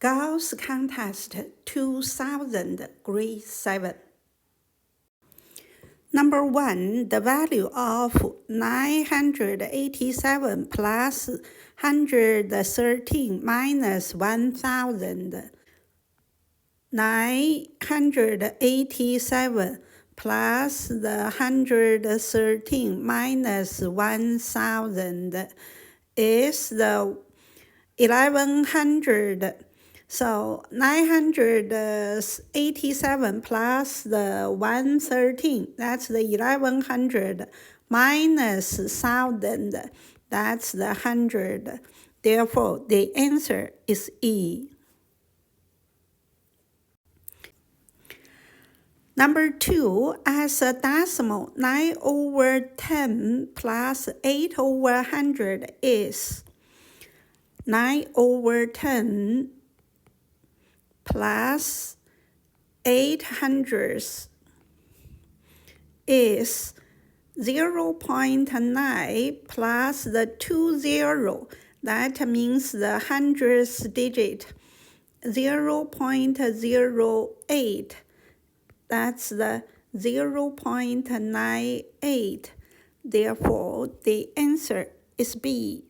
Gauss Contest 2000, Grade 7. Number 1, the value of 987 plus 113 minus 1000. 987 plus the 113 minus 1000 is the 1100. So 987 plus the 113, that's the 1100, minus 1000, that's the 100. Therefore, the answer is E. Number 2, as a decimal, 9/10 plus 8/100 is 9/10 plus 800 is 0.9 plus the 20. That means the hundredth digit. 0.08. That's the 0.98. Therefore, the answer is B.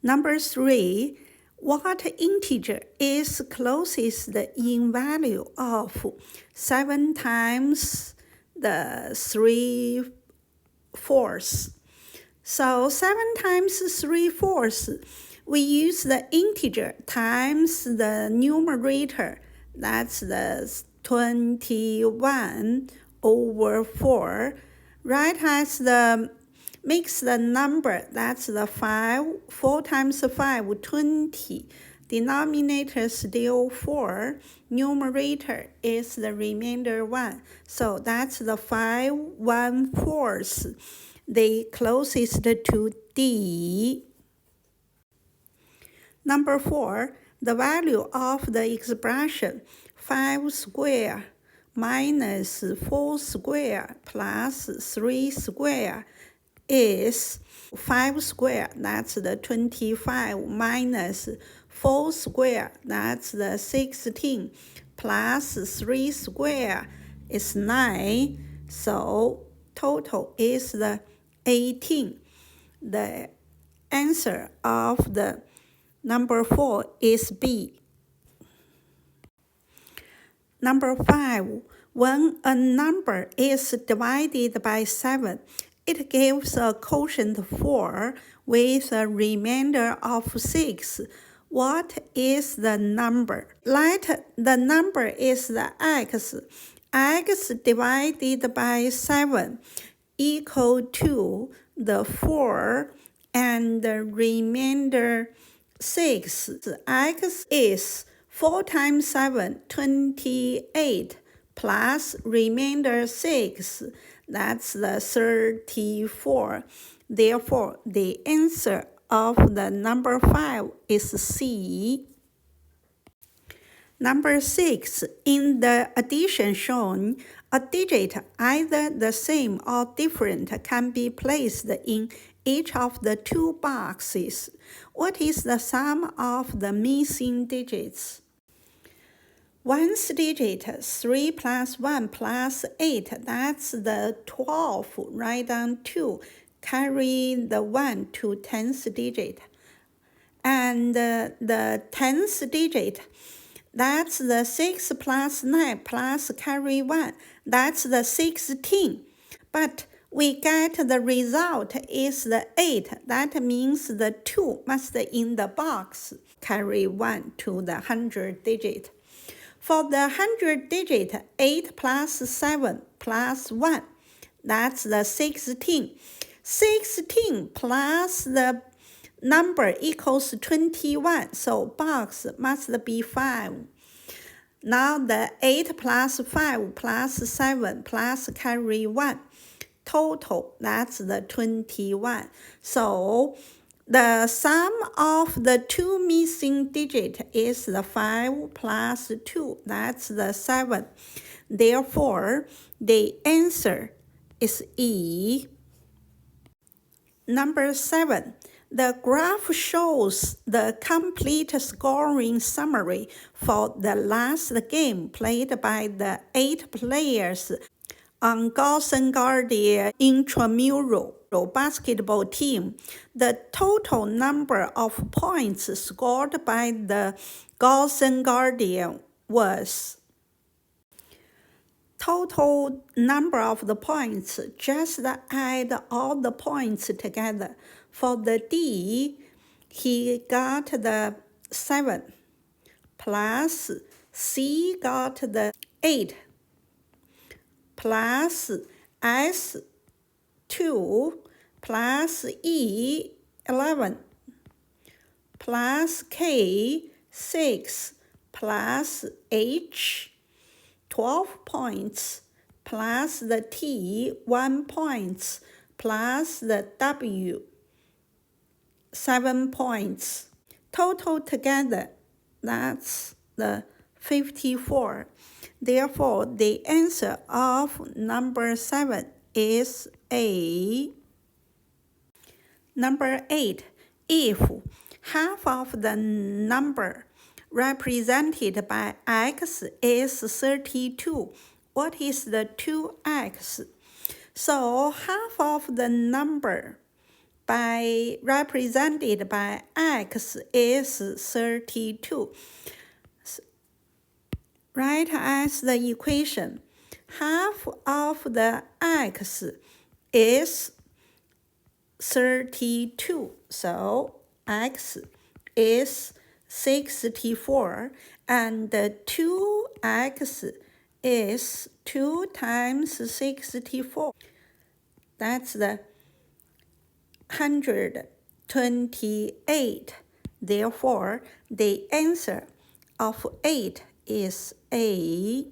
Number 3, what integer is closest in value of 7 times the 3/4? So 7 times 3/4, we use the integer times the numerator. That's the 21/4. Right as the makes the number, that's the 5. 4 times 5, 20. Denominator still 4. Numerator is the remainder 1. So that's the 5/1/4. The closest to D. Number 4, the value of the expression 5 squared minus 4 squared plus 3 squared is 5 squared, that's the 25, minus 4 squared, that's the 16, plus 3 squared is 9, so total is the 18. The answer of the number 4 is B. Number 5, when a number is divided by 7, it gives a quotient 4 with a remainder of 6. What is the number? Let the number is the x. X divided by 7 equal to the 4 and the remainder 6. X is 4 times 7, 28, plus remainder 6. That's the 34. Therefore, the answer of the number 5 is C. Number 6, in the addition shown, a digit either the same or different can be placed in each of the 2 boxes. What is the sum of the missing digits? 1's digit, 3 plus 1 plus 8, that's the 12. Write down 2. Carry the 1 to 10th digit. And the 10th digit, that's the 6 plus 9 plus carry 1. That's the 16. But we get the result is the 8. That means the 2 must in the box. Carry 1 to the 100 digit. For the 100 digit, 8 plus 7 plus 1, that's the 16. 16 plus the number equals 21, so box must be 5. Now the 8 plus 5 plus 7 plus carry 1, total, that's the 21. So the sum of the 2 missing digits is the 5 plus 2, that's the 7. Therefore, the answer is E. Number 7, The graph shows the complete scoring summary for the last game played by the 8 players on Gauss intramural basketball team. The total number of points scored by the Gauss was total number of the points, just add all the points together. For the D, he got the 7, plus C got the 8, plus S 2, plus E 11, plus K 6, plus H 12 points, plus the T 1 points, plus the W 7 points. Total together, that's the 54. Therefore, the answer of number 7 is A. Number 8. If half of the number represented by x is 32, what is the 2x? So half of the number represented by x is 32. Write as the equation. Half of the x is 32. So x is 64, and 2x is 2 times 64. That's the 128. Therefore, the answer of 8 is A.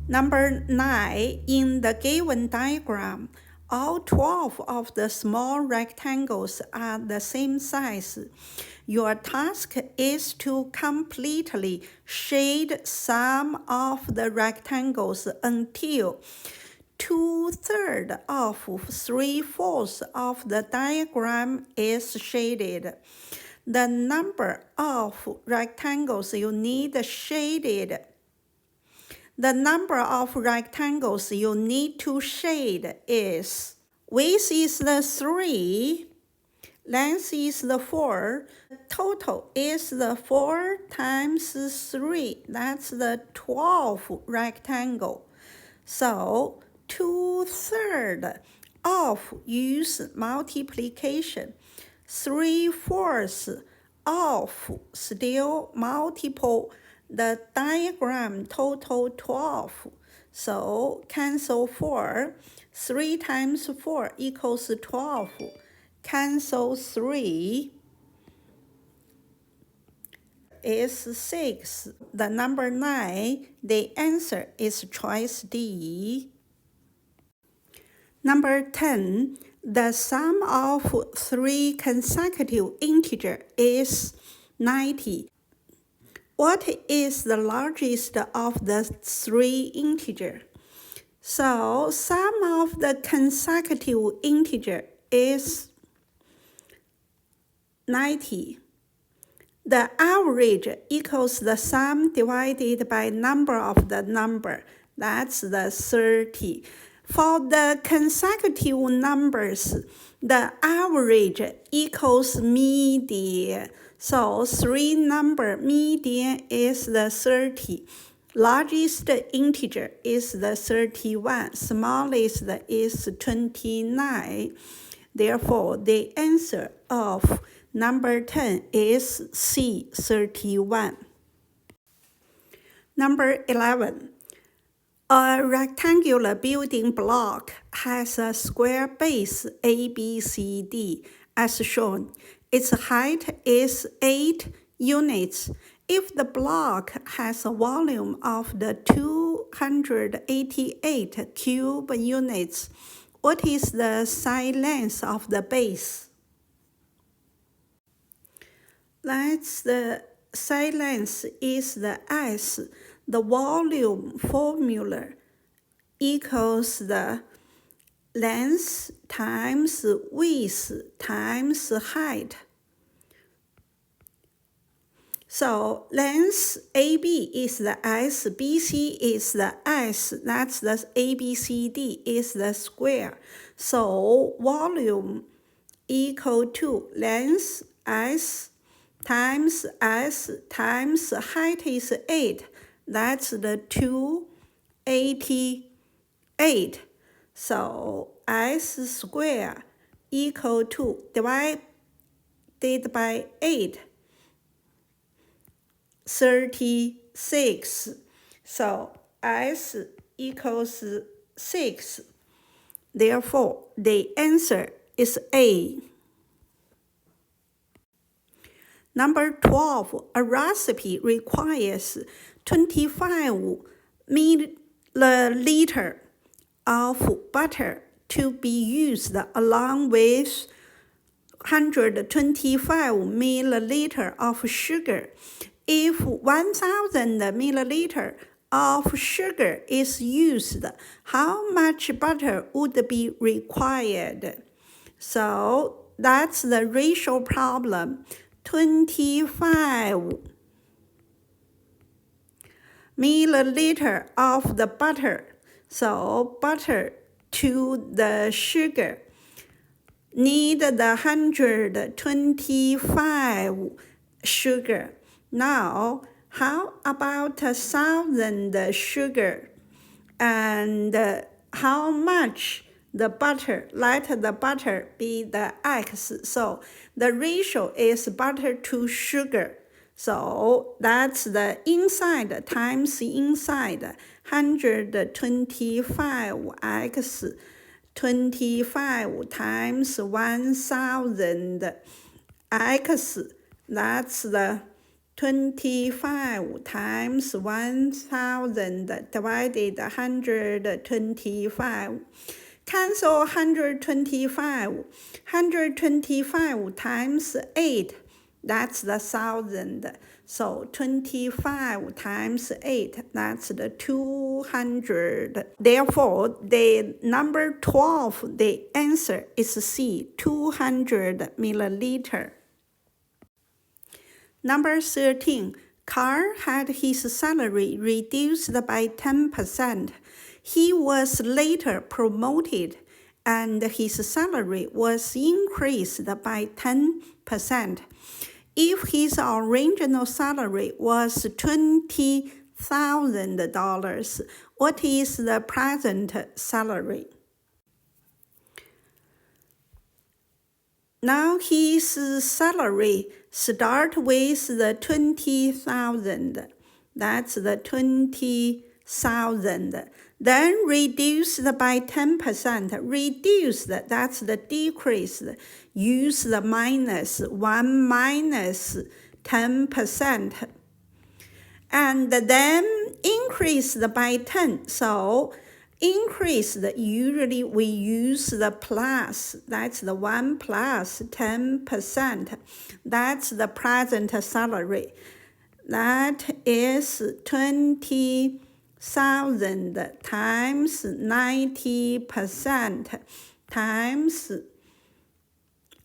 Number 9, in the given diagram, all 12 of the small rectangles are the same size. Your task is to completely shade some of the rectangles until 2/3 of 3/4 of the diagram is shaded. The number of rectangles you need shaded. The number of rectangles you need to shade is, width is the 3, length is the 4, total is the 4 times 3, that's the 12 rectangle. So 2/3 of use multiplication, 3/4 of still multiple. The diagram total 12. So cancel 4. 3 times 4 equals 12. Cancel 3 is 6. The number 9, the answer is choice D. Number 10, the sum of 3 consecutive integers is 90. What is the largest of the 3 integers? So sum of the consecutive integer is 90. The average equals the sum divided by number of the number. That's the 30. For the consecutive numbers, the average equals median. So 3 number median is the 30. Largest integer is the 31. Smallest is 29. Therefore, the answer of number 10 is C, 31. Number 11. A rectangular building block has a square base ABCD as shown. Its height is 8 units. If the block has a volume of the 288 cube units, what is the side length of the base? That's the side length is the S. The volume formula equals the length times width times height. So length AB is the S, BC is the S, that's the ABCD is the square. So volume equal to length S times height is 8, that's the 288. So S square equal to divided by 8, 36. So S equals 6. Therefore, the answer is A. Number 12, a recipe requires 25 milliliter of butter to be used along with 125 milliliter of sugar. If 1000 milliliter of sugar is used, how much butter would be required? So that's the ratio problem. 25 milliliter of the butter. So butter to the sugar. Need the 125 sugar. Now, how about 1000 sugar? And how much the butter? Let the butter be the X. So the ratio is butter to sugar. So that's the inside times inside. 125x 25 times 1000 x, that's the 25 times 1000 divided 125. Cancel 125. 125 times 8, that's the 1000. So 25 times 8, that's the 200. Therefore, the number 12, the answer is C, 200 milliliter. Number 13, Carl had his salary reduced by 10%. He was later promoted and his salary was increased by 10%. If his original salary was $20,000, what is the present salary? Now his salary start with the 20,000. That's the 20,000. Then reduced by 10%. Reduced, that's the decreased. Use the minus. 1 minus 10%. And then increased by 10. So increased, usually we use the plus. That's the 1 plus 10%. That's the present salary. That is 20,000 times 90% times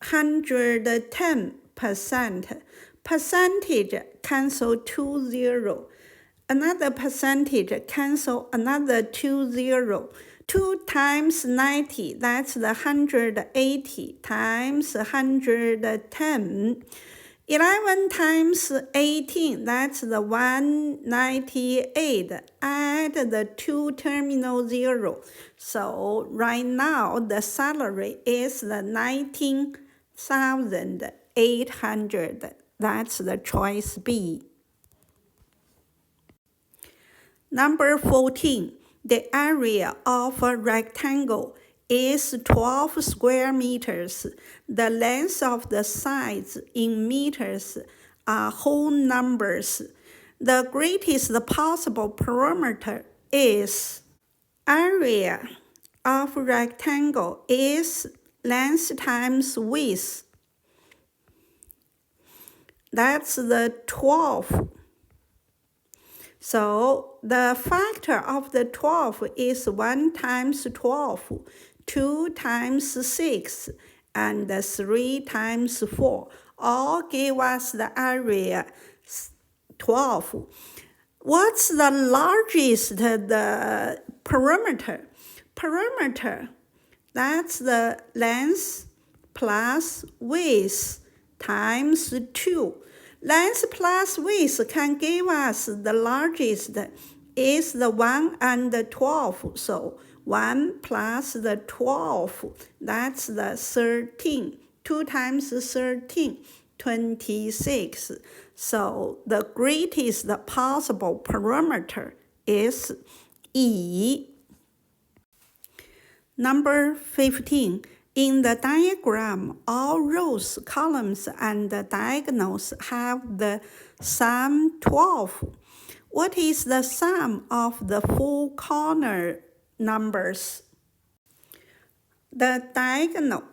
110%. Percentage cancel 2 0. Another percentage cancel another 2 0. 2 times 90, that's the 180 times 110. 11 times 18, that's the 198. Add the 2 terminal 0. So right now the salary is the 19,800. That's the choice B. Number 14, the area of a rectangle is 12 square meters. The length of the sides in meters are whole numbers. The greatest possible perimeter is area of rectangle is length times width. That's the 12. So the factor of the 12 is 1 times 12. 2 times 6, and 3 times 4 all give us the area 12. What's the largest the perimeter? Perimeter, that's the length plus width times 2. Length plus width can give us the largest is the 1 and the 12. So 1 plus the 12, that's the 13. 2 times 13, 26. So the greatest possible perimeter is E. Number 15. In the diagram, all rows, columns, and diagonals have the sum 12. What is the sum of the four corner numbers? The diagonal,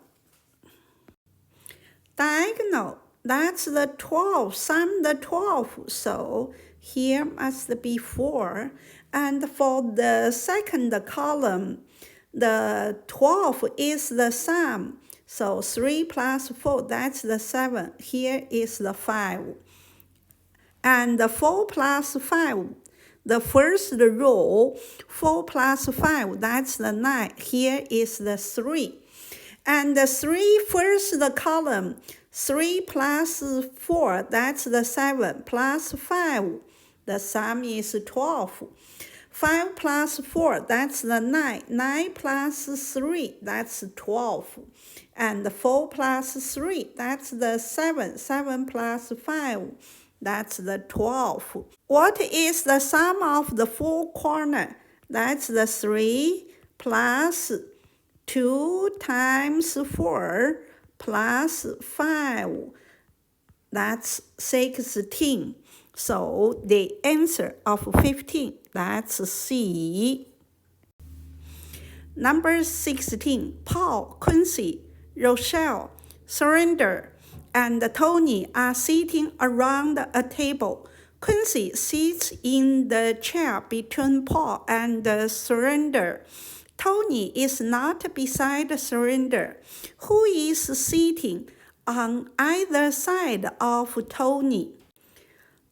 that's the 12, sum the 12. So here must be 4. And for the second column, the 12 is the sum. So 3 plus 4, that's the 7. Here is the 5. And the 4 plus 5, the first row, 4 plus 5, that's the 9. Here is the 3. And the 3 first column, 3 plus 4, that's the 7, plus 5, the sum is 12. 5 plus 4, that's the 9. 9 plus 3, that's 12. And 4 plus 3, that's the 7. 7 plus 5, that's the 12. What is the sum of the four corner? That's the 3 plus 2 times 4 plus 5. That's 16. So the answer of 15, that's C. Number 16. Paul, Quincy, Rochelle, Surrender, and Tony are sitting around a table. Quincy sits in the chair between Paul and Surrender. Tony is not beside Surrender. Who is sitting on either side of Tony?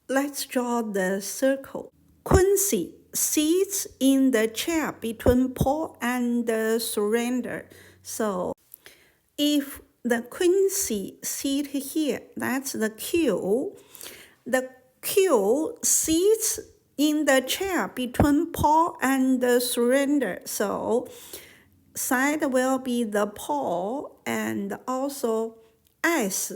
Let's draw the circle. Quincy sits in the chair between Paul and Surrender. So if the Quincy sit here, that's the Q. The Q sits in the chair between Paul and Surrender. So side will be the Paul and also S.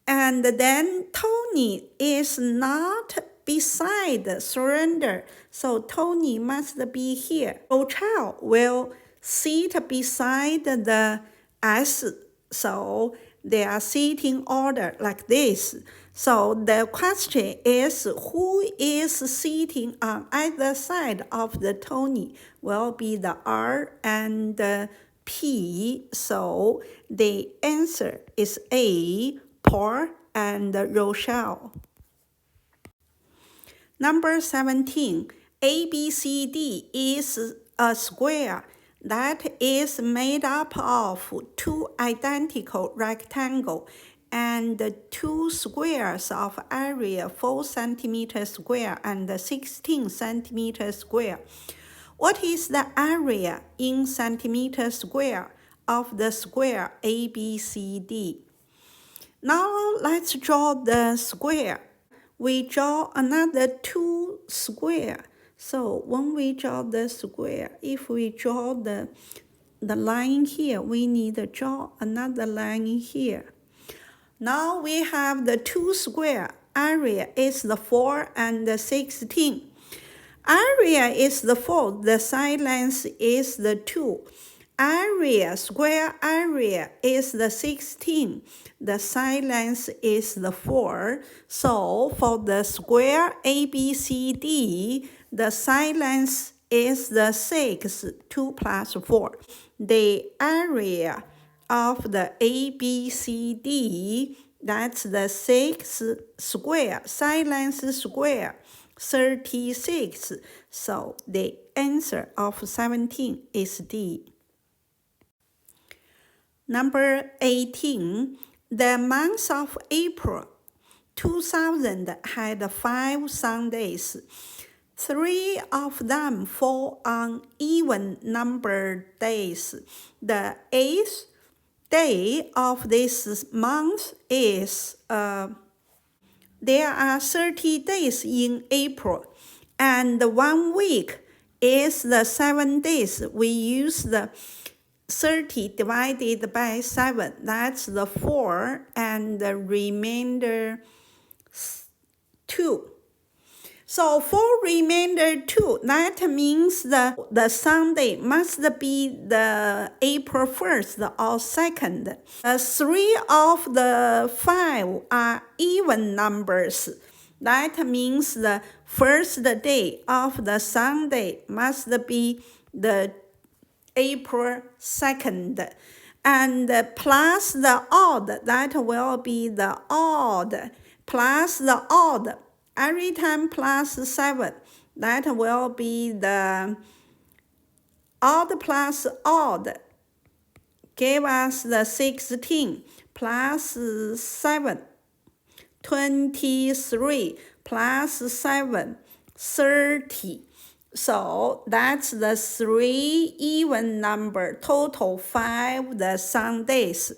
And then Tony is not beside Surrender. So Tony must be here. Rochelle will sit beside the S. So they are sitting order like this. So the question is, who is sitting on either side of the Tony? Will be the R and the P. So the answer is A, Paul and Rochelle. Number 17. ABCD is a square that is made up of 2 identical rectangles and 2 squares of area 4 cm square and 16 cm square. What is the area in centimeter square of the square ABCD? Now let's draw the square. We draw another 2 square. So when we draw the square, if we draw the line here, we need to draw another line here. Now we have the 2 square. Area is the 4 and the 16. Area is the 4. The side length is the 2. Area, square area is the 16. The side length is the 4. So for the square ABCD, the side length is the 6, 2 plus 4. The area of the ABCD, that's the 6 square, side length square, 36. So the answer of 17 is D. Number 18, the month of April 2000 had 5 Sundays. 3 of them fall on even numbered days. The 8th day of this month is there are 30 days in April, and 1 week is the 7 days. We use the 30 divided by 7, that's the 4, and the remainder 2. So for remainder 2, that means the Sunday must be the April 1st or 2nd. 3 of the 5 are even numbers. That means the first day of the Sunday must be the April 2nd. And plus the odd, that will be the odd. Plus the odd, every time plus 7, that will be the odd plus odd. Give us the 16 plus 7, 23 plus 7, 30. So that's the 3 even number, total 5 the Sundays.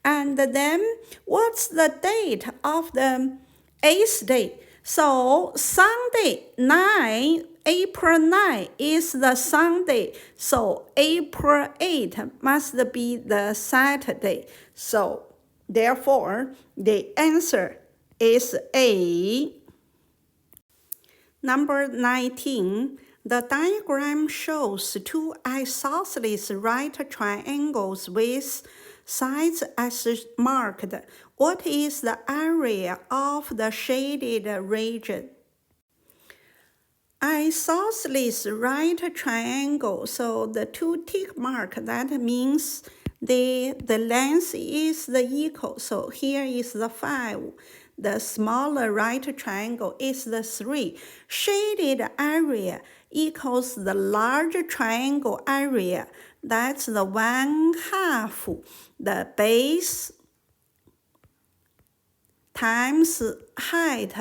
And then what's the date of the 8th day? So Sunday 9, April 9 is the Sunday. So April 8 must be the Saturday. So therefore, the answer is A. Number 19. The diagram shows 2 isosceles right triangles with sides as marked. What is the area of the shaded region? Isosceles right triangle, so the 2 tick mark, that means the length is the equal. So here is the 5. The smaller right triangle is the 3. Shaded area equals the larger triangle area. That's the 1/2. The base times height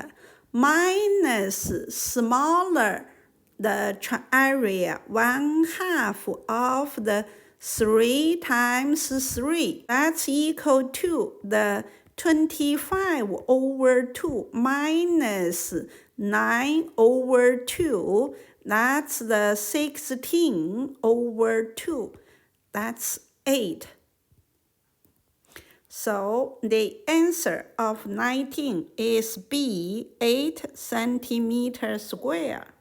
minus smaller the area, 1/2 of the 3 times 3. That's equal to the 25/2 minus 9/2. That's the 16/2. That's 8. So the answer of 19 is B, 8 centimeters square.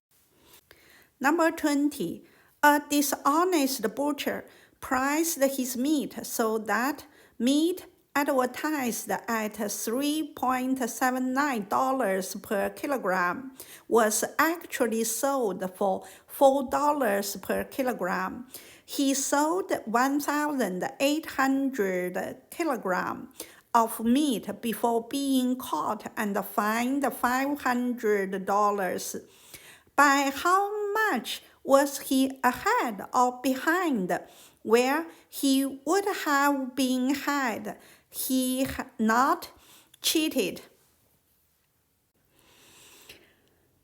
Number 20. A dishonest butcher priced his meat so that meat advertised at $3.79 per kilogram was actually sold for $4 per kilogram. He sold 1,800 kilograms of meat before being caught and fined $500. By how much was he ahead or behind where he would have been had he not cheated?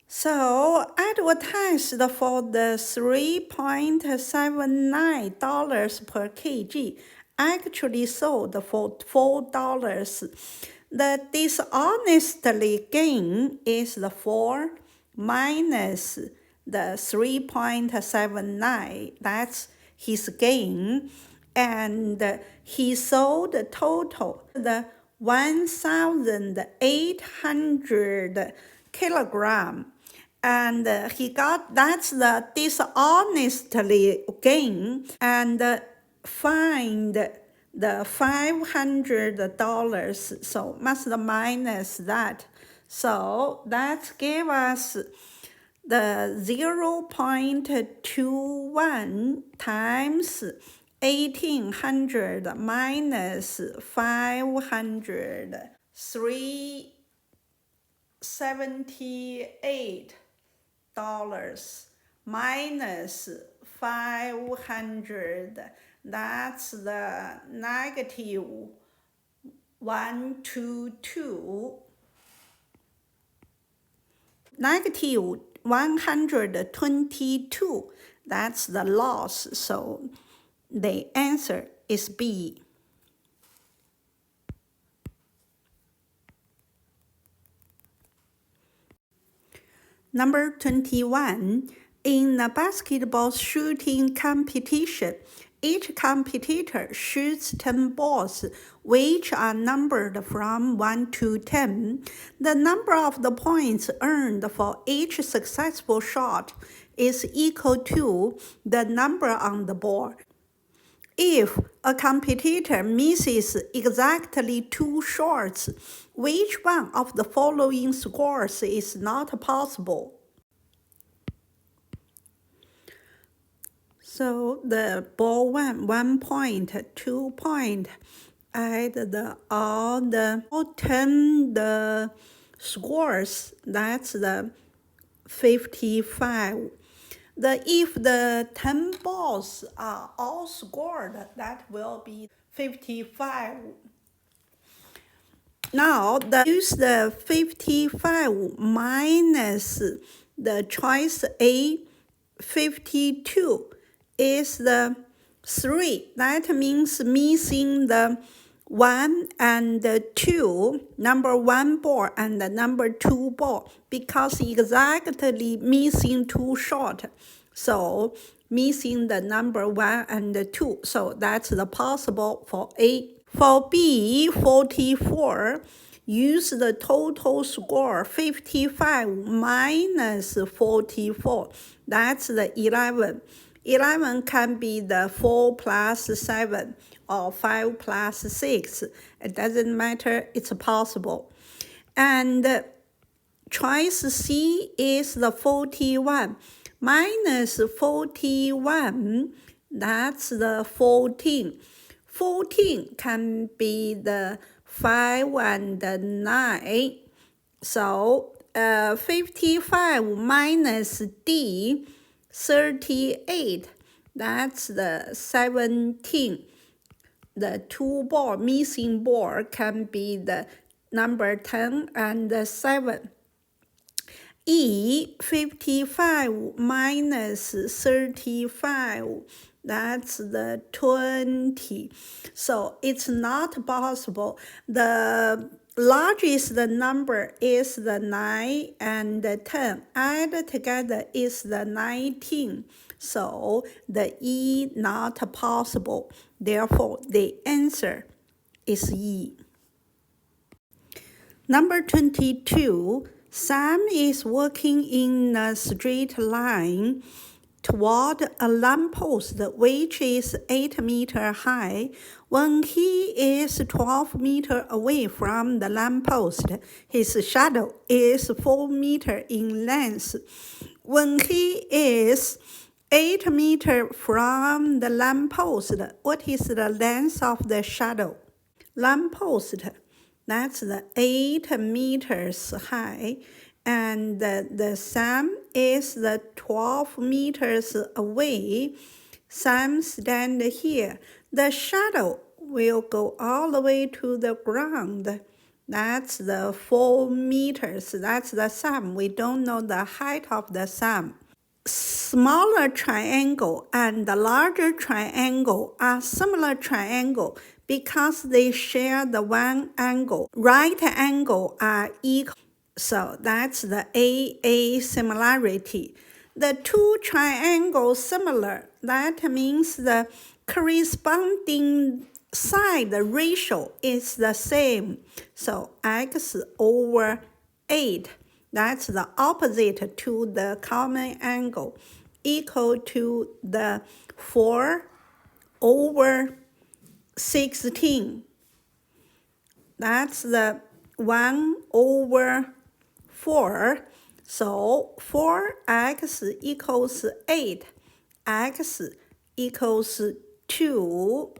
So advertised for the $3.79 per kg, actually sold for $4. The dishonestly gain is the 4 minus the 3.79. That's his gain. And he sold total the 1,800 kilogram. And he got, that's the dishonestly gain, and fined the $500. So must minus that. So that gave us the 0.21 times 1,800 minus 500, 378 minus 500, That's the negative 122. Negative 122. That's the loss. So the answer is B. Number 21. In a basketball shooting competition, each competitor shoots 10 balls, which are numbered from 1 to 10. The number of the points earned for each successful shot is equal to the number on the board. If a competitor misses exactly 2 shots, which one of the following scores is not possible? So the ball 1 point, 2 point, add all 10 the scores, that's the 55. If the 10 balls are all scored, that will be 55. Now, use the 55 minus the choice A, 52 is the 3. That means missing the 1 and 2, number 1 ball and the number 2 ball, because exactly missing 2 short. So missing the number 1 and 2. So that's the possible for A. For B, 44, use the total score 55 minus 44. That's the 11. 11 can be the 4 plus 7 or 5 plus 6. It doesn't matter, it's possible. And choice C is the 41. Minus 41, that's the 14. 14 can be the 5 and the 9. So 55 minus D, 38. That's the 17. The 2 ball, missing ball can be the number 10 and the 7. E, 55 minus 35, that's the 20. So it's not possible. The largest number is the 9 and the 10. Add together is the 19. So the E not possible. Therefore, the answer is E. Number 22. Sam is walking in a straight line toward a lamppost which is 8 meters high. When he is 12 meters away from the lamppost, his shadow is 4 meters in length. When he is 8 meters from the lamppost, what is the length of the shadow? Lamppost, that's the 8 meters high, and the Sam is the 12 meters away. Sam stand here. The shadow will go all the way to the ground. That's the 4 meters. That's the Sam. We don't know the height of the Sam. Smaller triangle and the larger triangle are similar triangle because they share the one angle. Right angle are equal. So that's the AA similarity. The two triangles similar, that means the corresponding side ratio is the same. So x over 8, that's the opposite to the common angle, equal to the 4 over 16. That's the 1 over 4. So 4x equals 8. X equals 2.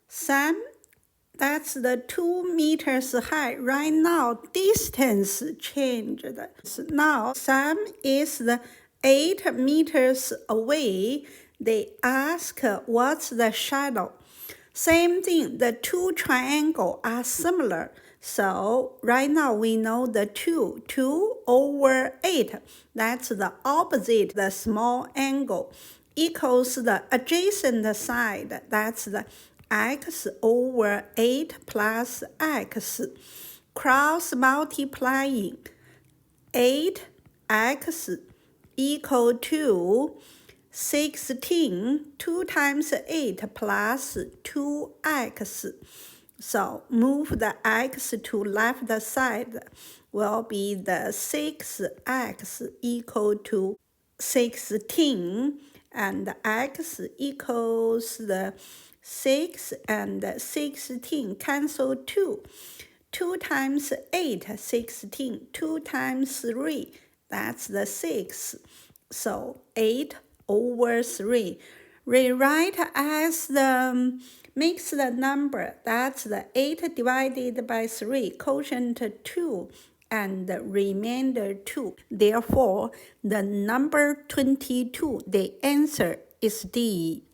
Sam, that's the 2 meters high. Right now, distance changed. Now, Sam is the 8 meters away. they ask what's the shadow. Same thing, the two triangles are similar. So right now we know the 2 over 8, that's the opposite, the small angle, equals the adjacent side, that's the x over 8 plus x. Cross multiplying 8x equal to 16, 2 times 8 plus 2x. So move the x to left side will be the 6x equal to 16, and x equals the 6 and 16 cancel 2. 2 times 8, 16. 2 times 3, that's the 6. So 8 over 3. Rewrite as the mix the number, that's the 8 divided by 3, quotient 2, and the remainder 2. Therefore, the number 22, the answer is D.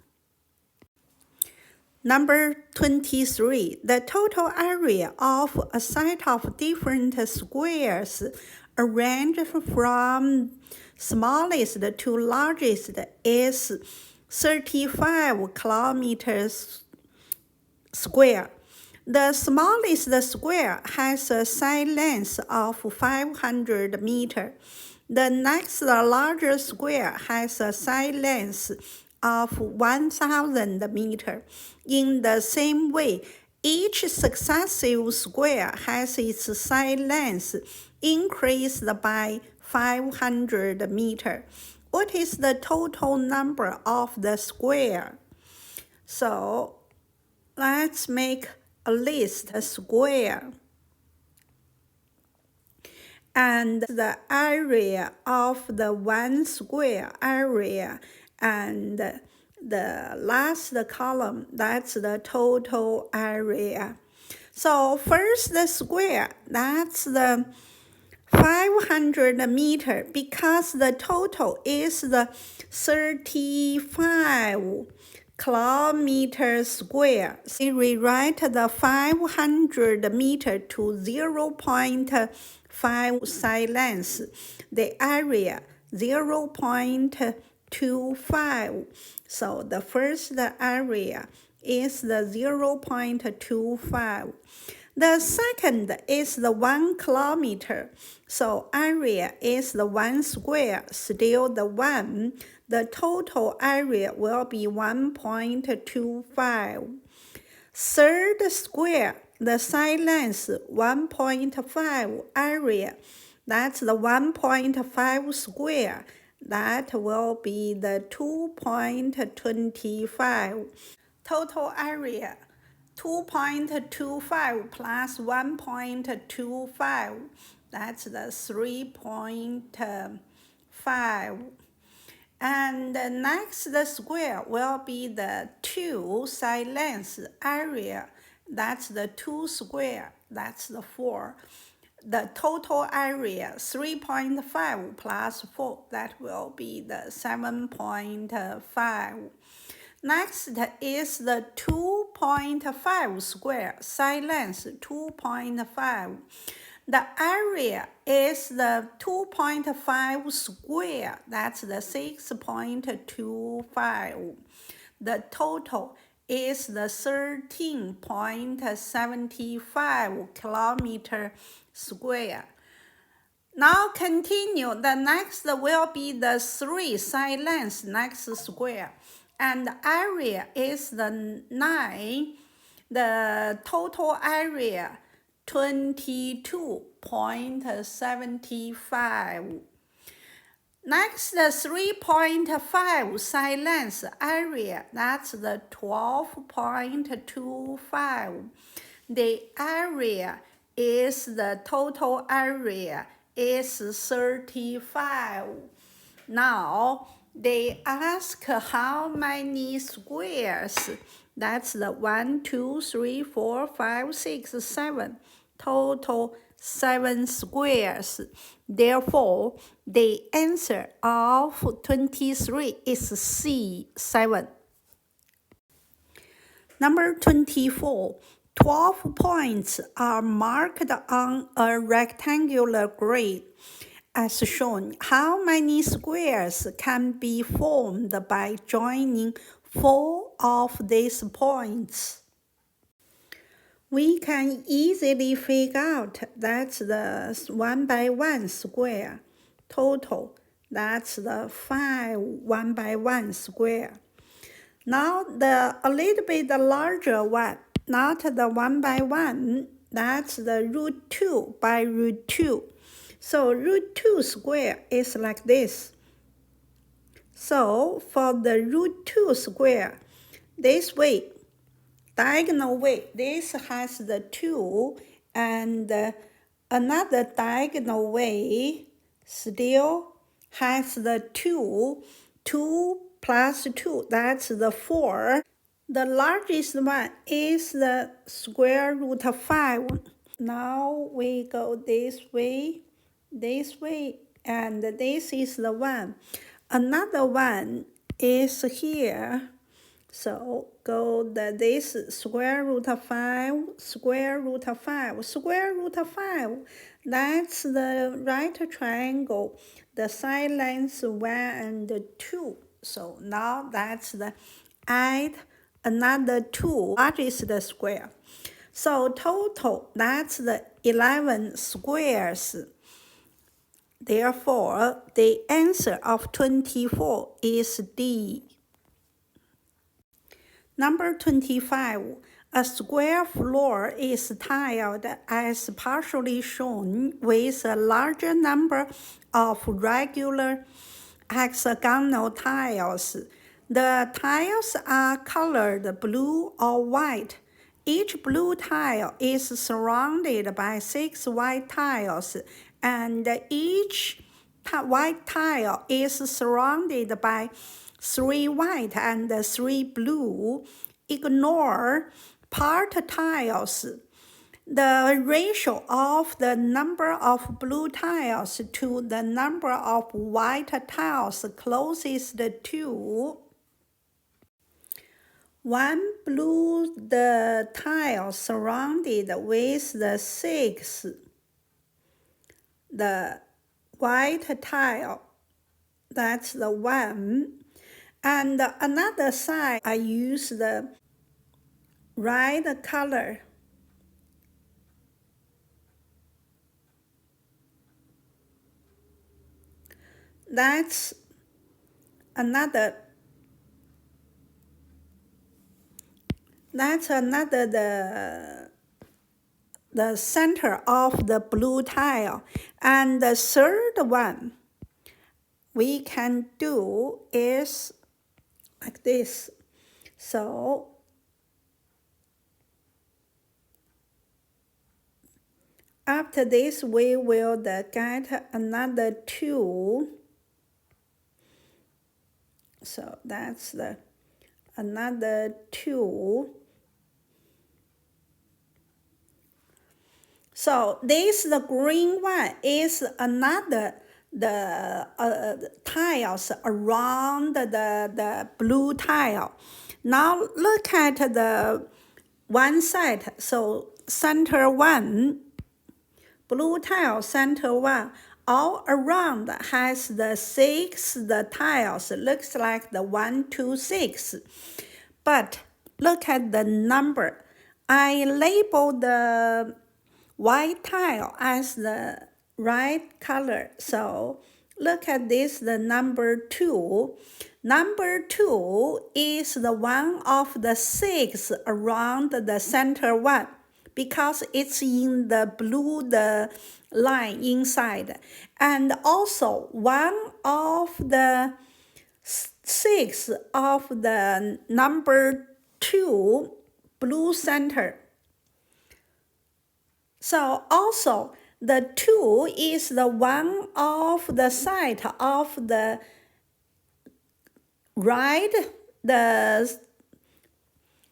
Number 23, the total area of a set of different squares arranged from smallest to largest is 35 kilometers square. The smallest square has a side length of 500 meters. The next larger square has a side length of 1,000 meters. In the same way, each successive square has its side length increased by 500 meters. What is the total number of the square? So let's make a list, a square. And the area of the one square area, and the last column, that's the total area. So first the square, that's the 500 meter, because the total is the 35 kilometers square. We rewrite the 500 meter to 0.5 side length. The area 0.25. So the first area is the 0.25. The second is the 1 kilometer. So area is the 1 square, still the 1. The total area will be 1.25. Third square, the side length 1.5, area, that's the 1.5 square. That will be the 2.25. Total area 2.25 plus 1.25, that's the 3.5. And the next square will be the 2 side length area, that's the 2 square, that's the 4. The total area 3.5 plus 4, that will be the 7.5. Next is the 2.5 square, side length 2.5. The area is the 2.5 square, that's the 6.25. The total is the 13.75 kilometer square. Now continue, the next will be the 3 side lengths next square. And the area is the 9, the total area 22.75. Next, the 3.5 side length area, that's the 12.25. The area is the total area is 35. Now, they ask how many squares. That's the 1, 2, 3, 4, 5, 6, 7. Total 7 squares. Therefore, the answer of 23 is C, 7. Number 24. 12 points are marked on a rectangular grid. As shown, how many squares can be formed by joining 4 of these points? We can easily figure out that's the 1 by 1 square. Total, that's the 5 1 by 1 square. Now a little bit larger one, not the 1 by 1, that's the root 2 by root 2. So root 2 square is like this. So for the root 2 square, this way, diagonal way, this has the 2, and another diagonal way still has the 2. 2 plus 2, that's the 4. The largest one is the square root of 5. Now we go this way, and this is the one. Another one is here. So go this square root of 5, square root of 5, square root of 5. That's the right triangle, the side lengths 1 and 2. So now that's the add another 2, largest the square. So total, that's the 11 squares. Therefore, the answer of 24 is D. Number 25. A square floor is tiled as partially shown with a larger number of regular hexagonal tiles. The tiles are colored blue or white. Each blue tile is surrounded by 6 white tiles, and each white tile is surrounded by 3 white and 3 blue. Ignore part tiles. The ratio of the number of blue tiles to the number of white tiles closest to 1 blue the tile surrounded with the 6 the white tile, that's the 1. And another side, I use the red color. That's another the center of the blue tile. And the third one we can do is like this. So after this, we will get another 2. So that's another 2. So this, the green one, is another tiles around the blue tile. Now look at the one side. So center 1, blue tile center 1, all around has the 6 the tiles. Looks like the 1, 2, 6. But look at the number. I labeled the white tile as the right color. So look at this, the number 2. Number 2 is the one of the 6 around the center 1, because it's in the blue, the line inside. And also one of the 6 of the number 2 blue center. So also the 2 is the one of the side of the right, the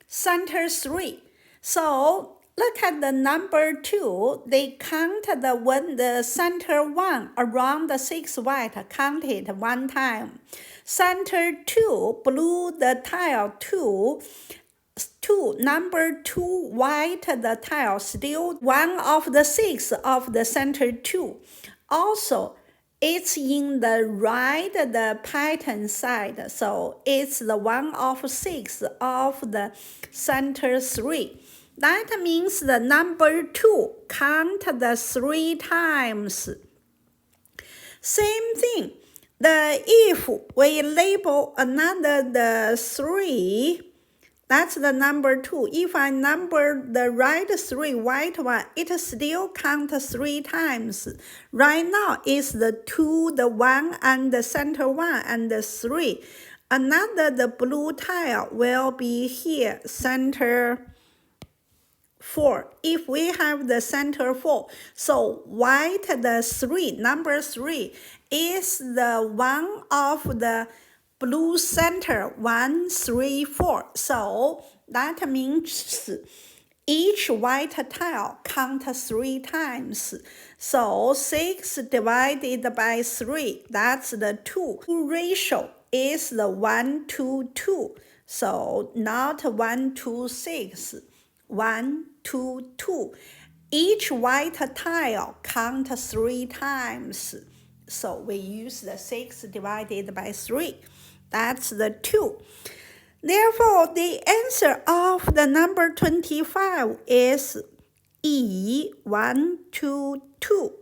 center 3. So Look at the number 2. They count the center 1 around the 6 white, count it 1 time. Center 2, blue the tile 2, number 2 white the tile, still 1 of the 6 of the center 2. Also, it's in the right the pattern side, so it's the 1 of 6 of the center 3. That means the number 2 count the 3 times. Same thing. If we label another the 3, that's the number 2. If I number the right 3 white one, it still counts 3 times. Right now it's the 2, the 1, and the center 1, and the 3. Another the blue tile will be here, center 4. If we have the center 4, so white the 3, number 3, is the one of the blue center 1, 3, 4. So that means each white tile counts 3 times. So 6 divided by 3, that's the 2. Ratio is the 1 to 2. So not 1 to 6. 1, 2, 2. Each white tile counts 3 times. So we use the 6 divided by 3. That's the 2. Therefore, the answer of the number 25 is E, 1, 2, 2.